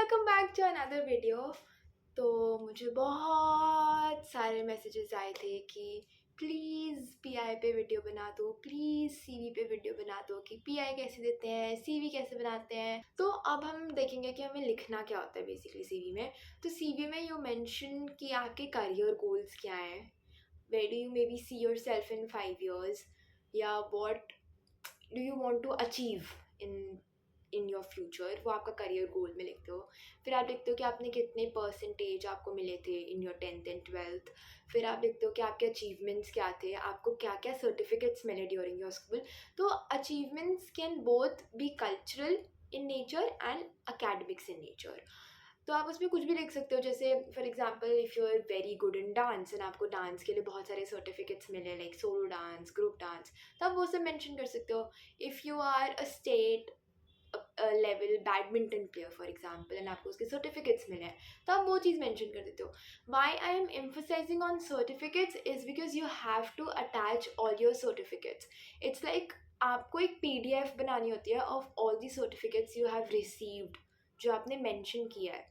Welcome back to another video. तो मुझे बहुत सारे मैसेजेस आए थे कि प्लीज़ पीआई पे वीडियो बना दो, प्लीज़ सीवी पे वीडियो बना दो कि पीआई कैसे देते हैं, सीवी कैसे बनाते हैं। तो अब हम देखेंगे कि हमें लिखना क्या होता है बेसिकली सीवी में। तो सीवी में यू मेंशन कि आपके करियर गोल्स क्या हैं, where do you may be see your self in 5 years, या what do you want to achieve in your future, वो आपका करियर गोल में लिखते हो। फिर आप लिखते हो कि आपने कितने परसेंटेज आपको मिले थे in your 10th and 12th। फिर आप लिखते हो कि आपके अचीवमेंट्स क्या थे, आपको क्या क्या सर्टिफिकेट्स मिले ड्यूरिंग योर स्कूल। तो achievements can both be cultural in nature and academics in nature. तो आप उसमें कुछ भी लिख सकते हो, जैसे for example if you are very good in dance and आपको डांस के लिए बहुत सारे सर्टिफिकेट्स मिले like solo dance, group dance, तो आप वो सब मेंशन कर सकते हो। If you are a state level badminton player for example and आपको उसके सर्टिफिकेट्स मिले हैं, तो आप वो चीज़ मेंशन कर देते हो। Why I am emphasising on certificates is because you have to attach all your certificates. It's like आपको एक PDF बनानी होती है of all the certificates you have received, जो आपने मेंशन किया है,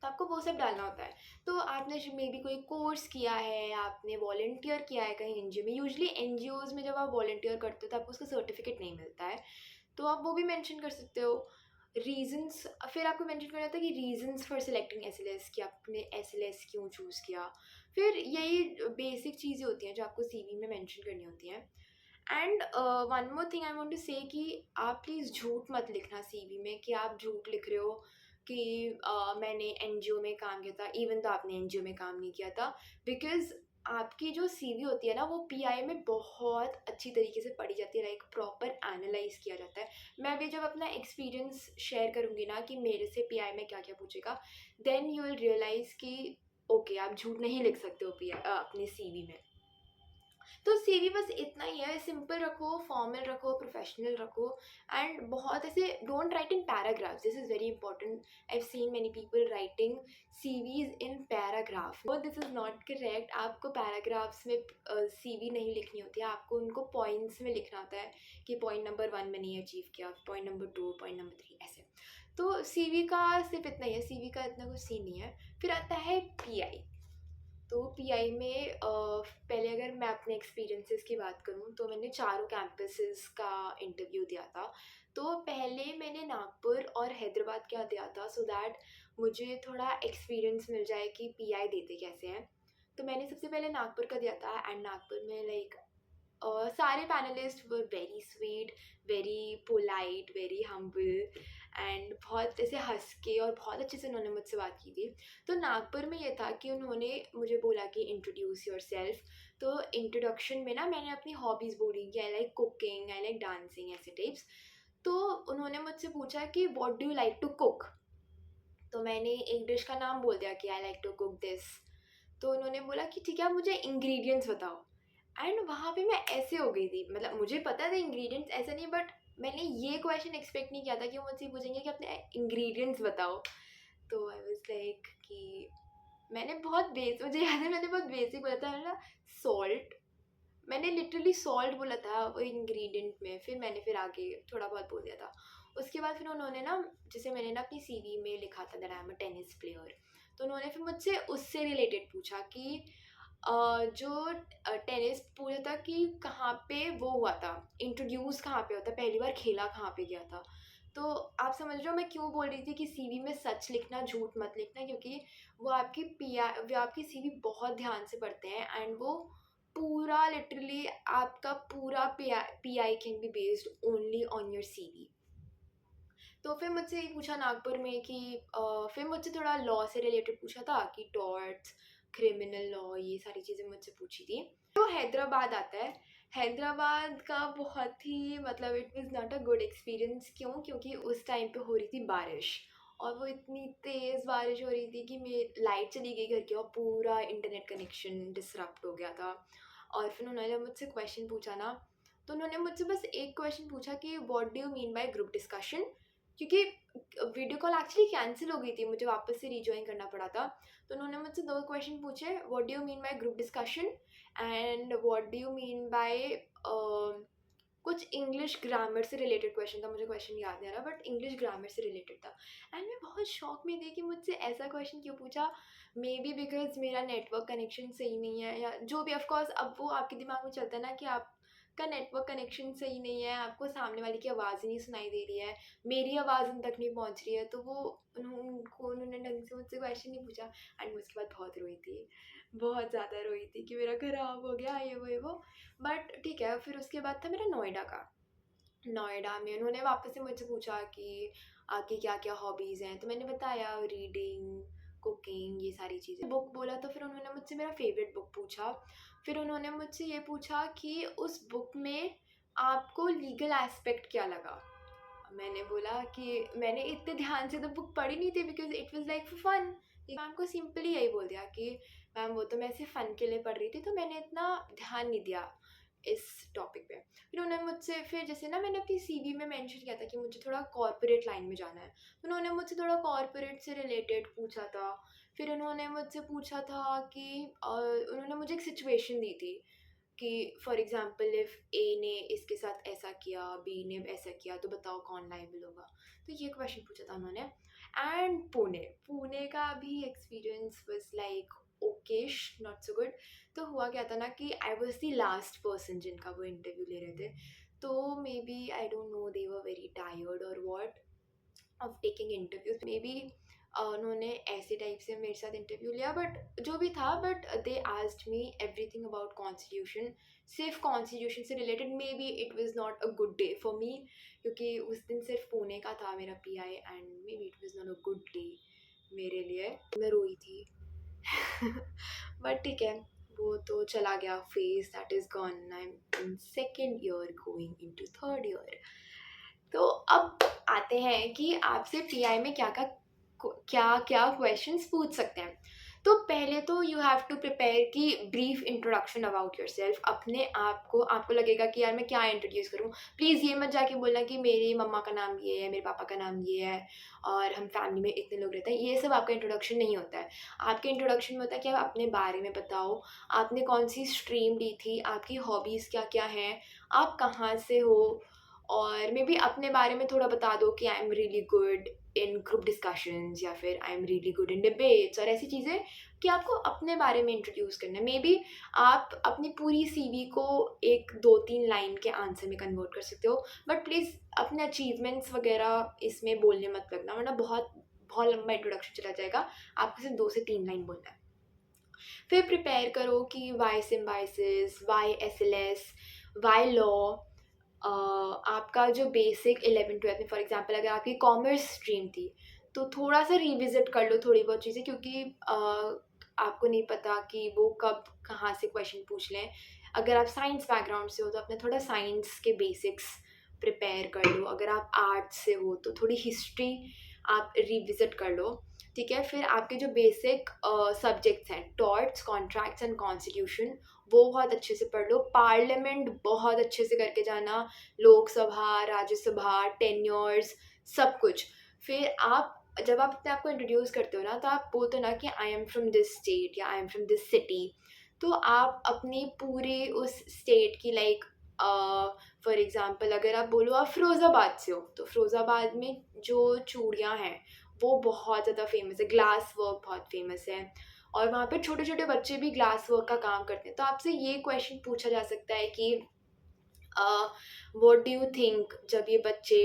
तो आपको वो सब डालना होता है। तो आपने मे बी कोई कोर्स किया है, आपने वॉलंटियर किया है कहीं NGO में। यूजली NGOs में जब आप वॉलंटियर करते हो तो आपको उसका सर्टिफिकेट नहीं मिलता है, तो आप वो भी मेंशन कर सकते हो। रीजंस, फिर आपको मेंशन करना होता है कि रीजंस फॉर सिलेक्टिंग SLS, कि आपने SLS क्यों चूज़ किया। फिर यही बेसिक चीज़ें होती हैं जो आपको CV में मेंशन करनी होती हैं। And one more thing I want to say कि आप प्लीज़ झूठ मत लिखना CV में कि आप झूठ लिख रहे हो कि मैंने NGO में काम किया था, इवन तो आपने NGO में काम नहीं किया था। बिकॉज आपकी जो CV होती है ना, वो PI में बहुत अच्छी तरीके से पढ़ी जाती है, लाइक प्रॉपर एनालाइज किया जाता है। मैं भी जब अपना एक्सपीरियंस शेयर करूँगी ना कि मेरे से PI में क्या क्या पूछेगा, देन यू विल रियलाइज़ कि ओके आप झूठ नहीं लिख सकते हो अपने CV में। तो CV बस इतना ही है, सिंपल रखो, फॉर्मल रखो, प्रोफेशनल रखो। एंड बहुत ऐसे don't write in paragraphs, this is very important. I have seen many people writing CVs in paragraph, but this is not correct. आपको पैराग्राफ्स में CV नहीं लिखनी होती है, आपको उनको पॉइंट्स में लिखना होता है कि पॉइंट नंबर 1 मैंने ये अचीव किया, पॉइंट नंबर 2, पॉइंट नंबर 3, ऐसे। तो CV का सिर्फ इतना ही है, CV का इतना कुछ सीन नहीं है। फिर आता है PI। तो PI में पहले अगर मैं अपने एक्सपीरियंसेस की बात करूँ तो मैंने चारों कैंपसेस का इंटरव्यू दिया था। तो पहले मैंने नागपुर और हैदराबाद का दिया था, सो दैट मुझे थोड़ा एक्सपीरियंस मिल जाए कि PI देते कैसे हैं। तो मैंने सबसे पहले नागपुर का दिया था एंड नागपुर में लाइक सारे panelist were very sweet, very polite, very humble and बहुत ऐसे हंस के और बहुत अच्छे से उन्होंने मुझसे बात की थी। तो नागपुर में ये था कि उन्होंने मुझे बोला कि इंट्रोड्यूस योर सेल्फ। तो इंट्रोडक्शन में ना मैंने अपनी हॉबीज़ बोली कि I like cooking, I like dancing, ऐसे टाइप्स। तो उन्होंने मुझसे पूछा कि what do you like to cook. तो मैंने एक डिश का नाम बोल दिया कि I like to cook this. तो उन्होंने बोला कि ठीक है आप मुझे इंग्रेडिएंट्स बताओ। एंड वहाँ पे मैं ऐसे हो गई थी, मतलब मुझे पता था इंग्रेडिएंट्स ऐसा नहीं, बट मैंने ये क्वेश्चन एक्सपेक्ट नहीं किया था कि वो मुझसे पूछेंगे कि अपने इंग्रेडिएंट्स बताओ। तो आई वाज लाइक कि मैंने बहुत मुझे याद है मैंने बहुत बेसिक बोला था ना, सॉल्ट। मैंने लिटरली सॉल्ट बोला था वो इंग्रेडिएंट में, फिर मैंने फिर आगे थोड़ा बहुत बोल दिया था। उसके बाद फिर उन्होंने ना, जैसे मैंने ना अपनी CV में लिखा था that I am a tennis player, तो उन्होंने फिर मुझसे उससे रिलेटेड पूछा कि जो टेनिस पूछा था कि कहाँ पे वो हुआ था, इंट्रोड्यूस कहाँ पे होता, पहली बार खेला कहाँ पे गया था। तो आप समझ रहे हो मैं क्यों बोल रही थी कि CV में सच लिखना, झूठ मत लिखना, क्योंकि वो आपकी CV बहुत ध्यान से पढ़ते हैं एंड वो पूरा लिटरली आपका पूरा PI can be based only on your CV। तो फिर मुझसे ये पूछा नागपुर में कि फिर मुझसे थोड़ा लॉ से रिलेटेड पूछा था कि टॉर्ट्स, क्रिमिनल लॉ, ये सारी चीज़ें मुझसे पूछी थी। तो हैदराबाद आता है। हैदराबाद का बहुत ही मतलब it was not a good experience. क्यों? क्योंकि उस टाइम पे हो रही थी बारिश, और वो इतनी तेज़ बारिश हो रही थी कि मेरी लाइट चली गई घर की और पूरा इंटरनेट कनेक्शन डिसरप्ट हो गया था। और फिर उन्होंने मुझसे क्वेश्चन पूछा ना, तो उन्होंने मुझसे बस एक क्वेश्चन पूछा कि what do you mean by group discussion, क्योंकि वीडियो कॉल एक्चुअली कैंसिल हो गई थी, मुझे वापस से रिजॉइन करना पड़ा था। तो उन्होंने मुझसे 2 क्वेश्चन पूछे, what do you mean by group discussion and what do you mean by कुछ इंग्लिश ग्रामर से रिलेटेड क्वेश्चन था, मुझे क्वेश्चन याद नहीं आ रहा, बट इंग्लिश ग्रामर से रिलेटेड था। एंड मैं बहुत बहुत शॉक में थी कि मुझसे ऐसा क्वेश्चन क्यों पूछा। मे बी बिकॉज मेरा नेटवर्क कनेक्शन सही नहीं है, या जो भी, ऑफ कोर्स अब वो आपके दिमाग में चलता है ना कि आपका नेटवर्क कनेक्शन सही नहीं है, आपको सामने वाले की आवाज़ ही नहीं सुनाई दे रही है, मेरी आवाज़ उन तक नहीं पहुंच रही है, तो वो उन्होंने ढंग से मुझसे क्वेश्चन नहीं पूछा। एंड मैं उसके बाद बहुत रोई थी, बहुत ज़्यादा रोई थी कि मेरा ख़राब हो गया ये वो। बट ठीक है, फिर उसके बाद था मेरा नोएडा का। नोएडा में उन्होंने वापस से मुझसे पूछा कि आपकी क्या क्या हॉबीज़ हैं, तो मैंने बताया रीडिंग, कुकिंग, ये सारी चीज़ें। बुक बोला तो फिर उन्होंने मुझसे मेरा फेवरेट बुक पूछा। फिर उन्होंने मुझसे ये पूछा कि उस बुक में आपको लीगल एस्पेक्ट क्या लगा। मैंने बोला कि मैंने इतने ध्यान से तो बुक पढ़ी नहीं थी, because it was like for fun. Ma'am को सिंपली यही बोल दिया कि मैम वो तो मैं सिर्फ फ़न के लिए पढ़ रही थी, तो मैंने इतना ध्यान नहीं दिया इस टॉपिक पे। फिर उन्होंने मुझसे, फिर जैसे ना मैंने अपनी सीवी में मेंशन किया था कि मुझे थोड़ा कॉर्पोरेट लाइन में जाना है, तो उन्होंने मुझसे थोड़ा कॉर्पोरेट से रिलेटेड पूछा था। फिर उन्होंने मुझसे पूछा था कि उन्होंने मुझे एक सिचुएशन दी थी कि फॉर एग्जांपल इफ़ ए ने इसके साथ ऐसा किया, बी ने ऐसा किया, तो बताओ कौन लायबल होगा। तो ये क्वेश्चन पूछा था उन्होंने। एंड पुणे पुणे का भी experience was like okayish, not so good. तो हुआ क्या था ना कि I was the last person जिनका वो इंटरव्यू ले रहे थे, तो maybe I don't know they were very tired और what of taking interviews. Maybe उन्होंने ऐसे टाइप से मेरे साथ इंटरव्यू लिया, बट जो भी था, but they asked me everything about constitution, सिर्फ कॉन्स्टिट्यूशन से related. May be it was not a good day for me, क्योंकि उस दिन सिर्फ पुणे का था मेरा pi, and may be it was not a good day मेरे लिए। मैं रोई थी बट ठीक है, वो तो चला गया phase, that is gone. I am in second year going into third year. तो अब आते हैं कि आपसे पीआई में क्या क्या क्वेश्चंस पूछ सकते हैं। तो पहले तो यू हैव टू प्रिपेयर की brief introduction about your self. अपने आप को, आपको लगेगा कि यार मैं क्या इंट्रोड्यूस करूँ। प्लीज़ ये मत जाके बोलना कि मेरी मम्मा का नाम ये है, मेरे पापा का नाम ये है और हम फैमिली में इतने लोग रहते हैं। ये सब आपका इंट्रोडक्शन नहीं होता है। आपके इंट्रोडक्शन में होता है कि आप अपने बारे में बताओ, आपने कौन सी स्ट्रीम ली थी, आपकी हॉबीज़ क्या क्या हैं, आप कहाँ से हो, और मे बी अपने बारे में थोड़ा बता दो कि I am really good in group discussions, या फिर I am really good in debates, और ऐसी चीज़ें कि आपको अपने बारे में इंट्रोड्यूस करना है। मे बी आप अपनी पूरी सीवी को एक 2-3 लाइन के आंसर में कन्वर्ट कर सकते हो, बट प्लीज़ अपने अचीवमेंट्स वगैरह इसमें बोलने मत लगना, वरना बहुत बहुत लंबा इंट्रोडक्शन चला जाएगा। आपको सिर्फ 2 से 3 लाइन बोलना है। फिर प्रिपेयर करो कि why Symbiosis, why SLS, why law. आपका जो बेसिक 11-12 में, फॉर एग्जांपल अगर आपकी कॉमर्स स्ट्रीम थी, तो थोड़ा सा रिविज़िट कर लो थोड़ी बहुत चीज़ें, क्योंकि आपको नहीं पता कि वो कब कहाँ से क्वेश्चन पूछ लें। अगर आप साइंस बैकग्राउंड से हो तो अपने थोड़ा साइंस के बेसिक्स प्रिपेयर कर लो। अगर आप आर्ट्स से हो तो थोड़ी हिस्ट्री आप रिविज़िट कर लो, ठीक है। फिर आपके जो बेसिक सब्जेक्ट्स हैं, टॉर्ट्स, कॉन्ट्रैक्ट्स एंड कॉन्स्टिट्यूशन, वो बहुत अच्छे से पढ़ लो। पार्लियामेंट बहुत अच्छे से करके जाना, लोकसभा, राज्यसभा, टेन्योर्स, सब कुछ। फिर आप जब आप अपने आप को इंट्रोड्यूस करते हो ना, तो आप बोलते हो ना कि I am from this state या I am from this city, तो आप अपनी पूरी उस स्टेट की लाइक फॉर एग्ज़ाम्पल अगर आप बोलो आप फ़िरोज़ाबाद से हो, तो फ़िरोज़ाबाद में जो चूड़ियाँ हैं वो बहुत ज़्यादा फ़ेमस है, ग्लास वर्क बहुत फ़ेमस है, और वहाँ पे छोटे-छोटे बच्चे भी ग्लास वर्क का काम करते हैं। तो आपसे ये क्वेश्चन पूछा जा सकता है कि व्हाट डू यू थिंक, जब ये बच्चे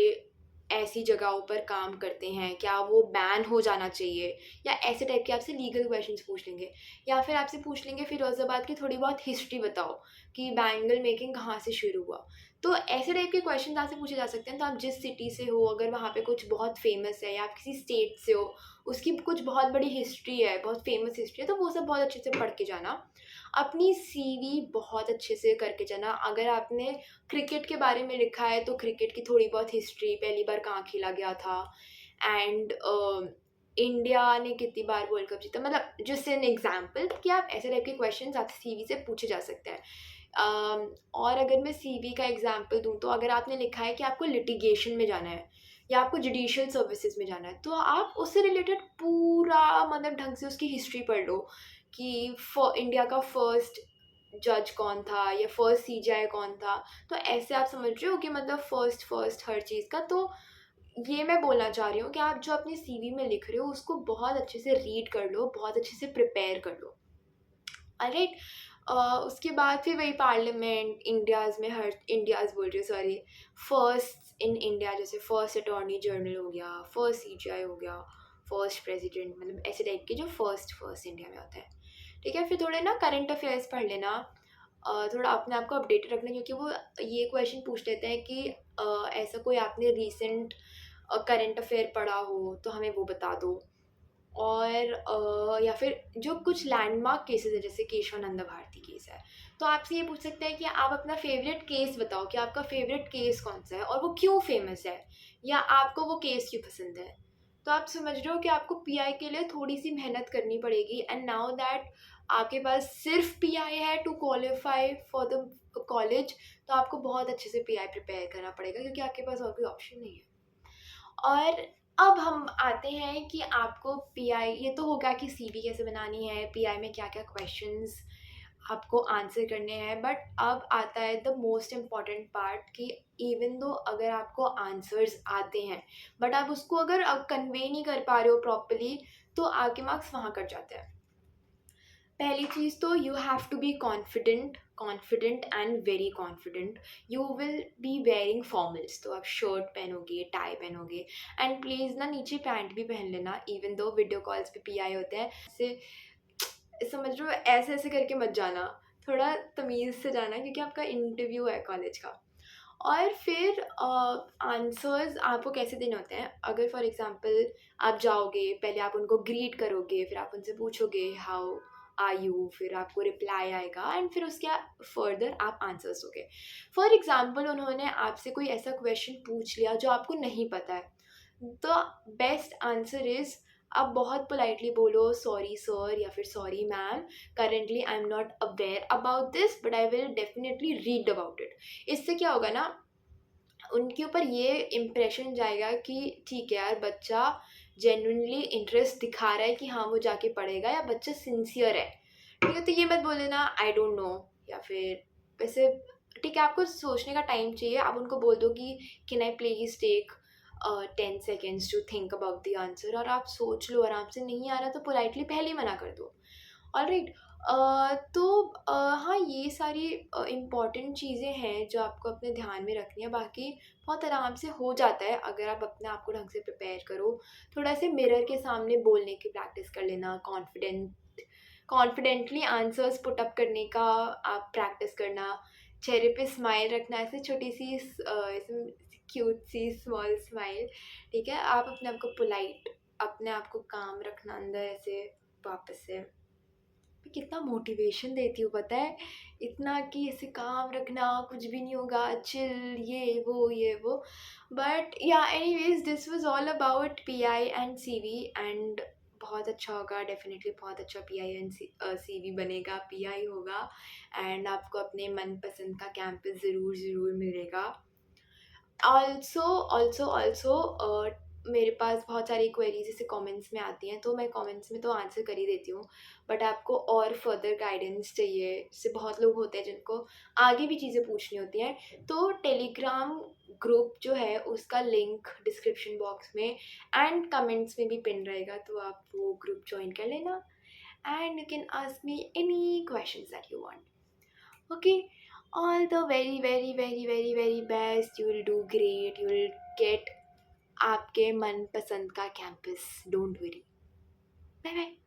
ऐसी जगहों पर काम करते हैं, क्या वो बैन हो जाना चाहिए, या ऐसे टाइप के आपसे लीगल क्वेश्चंस पूछ लेंगे। या फिर आपसे पूछ लेंगे फ़िरोज़ाबाद की थोड़ी बहुत हिस्ट्री बताओ कि बैंगल मेकिंग कहाँ से शुरू हुआ। तो ऐसे टाइप के क्वेश्चन आपसे पूछे जा सकते हैं। तो आप जिस सिटी से हो, अगर वहाँ पे कुछ बहुत फ़ेमस है, या आप किसी स्टेट से हो, उसकी कुछ बहुत बड़ी हिस्ट्री है, बहुत फ़ेमस हिस्ट्री है, तो वो सब बहुत अच्छे से पढ़ के जाना। अपनी सीवी बहुत अच्छे से करके जाना। अगर आपने क्रिकेट के बारे में लिखा है, तो क्रिकेट की थोड़ी बहुत हिस्ट्री, पहली बार कहाँ खेला गया था, एंड इंडिया ने कितनी बार वर्ल्ड कप जीता, मतलब जस्ट एन एग्जाम्पल कि आप ऐसे टाइप के क्वेश्चन आपसे सीवी से पूछे जा सकते हैं। और अगर मैं सीवी का एग्जाम्पल दूँ, तो अगर आपने लिखा है कि आपको लिटिगेशन में जाना है या आपको जुडिशियल सर्विसेज में जाना है, तो आप उससे रिलेटेड पूरा मतलब ढंग से उसकी हिस्ट्री पढ़ लो कि इंडिया का फर्स्ट जज कौन था या फर्स्ट सीजीआई कौन था। तो ऐसे आप समझ रहे हो कि मतलब फर्स्ट हर चीज़ का। तो ये मैं बोलना चाह रही हूँ कि आप जो अपने सीवी में लिख रहे हो उसको बहुत अच्छे से रीड कर लो, बहुत अच्छे से प्रिपेयर कर लो। ऑलराइट। उसके बाद फिर वही पार्लियामेंट, इंडियाज़ में हर इंडियाज़ बोल रही हूँ सॉरी, फर्स्ट इन इंडिया, जैसे फर्स्ट अटॉर्नी जनरल हो गया, फर्स्ट सीजीआई हो गया, फर्स्ट प्रेसिडेंट, मतलब ऐसे टाइप के जो फर्स्ट इंडिया में होता है। ठीक है, फिर थोड़े ना करंट अफेयर्स पढ़ लेना, थोड़ा अपने आप को अपडेटेड रखना, क्योंकि वो ये क्वेश्चन पूछ लेते हैं कि ऐसा कोई आपने रीसेंट करंट अफेयर पढ़ा हो तो हमें वो बता दो। और या फिर जो कुछ लैंडमार्क केसेस है, जैसे केशवानंद भारती केस है, तो आपसे ये पूछ सकते हैं कि आप अपना फेवरेट केस बताओ कि आपका फेवरेट केस कौन सा है और वो क्यों फेमस है, या आपको वो केस क्यों पसंद है। तो आप समझ रहे हो कि आपको पीआई के लिए थोड़ी सी मेहनत करनी पड़ेगी। एंड नाउ दैट आपके पास सिर्फ पीआई है to qualify for the college, तो आपको बहुत अच्छे से पीआई प्रिपेयर करना पड़ेगा, क्योंकि आपके पास और कोई ऑप्शन नहीं है। और अब हम आते हैं कि आपको पीआई, ये तो होगा कि सीवी कैसे बनानी है, पीआई में क्या क्या क्वेश्चंस आपको आंसर करने हैं, बट अब आता है द मोस्ट इम्पॉर्टेंट पार्ट कि इवन दो अगर आपको आंसर्स आते हैं बट आप उसको अगर कन्वे नहीं कर पा रहे हो प्रॉपरली, तो आपके मार्क्स वहाँ कट जाते हैं। पहली चीज़ तो you have to be confident and very confident. You will be wearing formals, तो आप शर्ट पहनोगे, टाई पहनोगे, एंड प्लीज़ ना नीचे पैंट भी पहन लेना, इवन दो वीडियो कॉल्स पे पीआई होते हैं। ऐसे समझ रहे हो, ऐसे ऐसे करके मत जाना, थोड़ा तमीज़ से जाना, क्योंकि आपका इंटरव्यू है कॉलेज का। और फिर आंसर्स आपको कैसे देने होते हैं, अगर फॉर एग्जांपल आप जाओगे, पहले आप उनको ग्रीट करोगे, फिर आप उनसे पूछोगे हाउ आर यू, फिर आपको रिप्लाई आएगा, एंड फिर उसके फर्दर आप आंसर्स दोगे। फॉर एग्जांपल उन्होंने आपसे कोई ऐसा क्वेश्चन पूछ लिया जो आपको नहीं पता है, तो बेस्ट आंसर इज़ आप बहुत पोलाइटली बोलो सॉरी सर या फिर sorry ma'am, currently I am not aware about this but I will definitely read about it. इससे क्या होगा ना, उनके ऊपर ये इम्प्रेशन जाएगा कि ठीक है यार, बच्चा जेन्युइनली इंटरेस्ट दिखा रहा है कि हाँ वो जाके पढ़ेगा, या बच्चा सिंसियर है। ठीक है, तो ये मत बोल देना आई डोंट नो, या फिर वैसे ठीक है, आपको सोचने का टाइम चाहिए, आप उनको बोल दो कि can I please take 10 seconds to think about the answer, और आप सोच लो आराम से, नहीं आ रहा तो पोलाइटली पहले ही मना कर दो। ऑलराइट। तो हाँ, ये सारी इम्पॉर्टेंट चीज़ें हैं जो आपको अपने ध्यान में रखनी है, बाकी बहुत आराम से हो जाता है अगर आप अपने आप को ढंग से प्रिपेयर करो। थोड़ा से मिरर के सामने बोलने की प्रैक्टिस कर लेना, कॉन्फिडेंटली आंसर्स पुट अप करने का आप प्रैक्टिस करना, चेहरे पे स्माइल रखना, ऐसे छोटी सी क्यूट सी स्मॉल स्माइल। ठीक है, आप अपने आप को पोलाइट, अपने आप को काम रखना अंदर ऐसे, वापस से मैं कितना मोटिवेशन देती हूँ पता है, इतना कि ऐसे काम रखना, कुछ भी नहीं होगा, चिल, ये वो। बट या anyways, this was all about pi and CV, and बहुत अच्छा होगा, डेफिनेटली बहुत अच्छा पीआई एंड सीवी बनेगा, पीआई होगा, एंड आपको अपने मनपसंद का कैंपस ज़रूर ज़रूर मिलेगा। ऑल्सो मेरे पास बहुत सारी क्वेरीज जैसे कमेंट्स में आती हैं, तो मैं कमेंट्स में तो आंसर कर ही देती हूँ, बट आपको और फर्दर गाइडेंस चाहिए, जैसे बहुत लोग होते हैं जिनको आगे भी चीज़ें पूछनी होती हैं, तो टेलीग्राम ग्रुप जो है उसका लिंक डिस्क्रिप्शन बॉक्स में एंड कमेंट्स में भी पिन रहेगा, तो आप वो ग्रुप ज्वाइन कर लेना, and you can ask me any questions that you want. Okay, all the very very very very very best, you will do great, you will get आपके मनपसंद का campus, don't worry. Bye bye.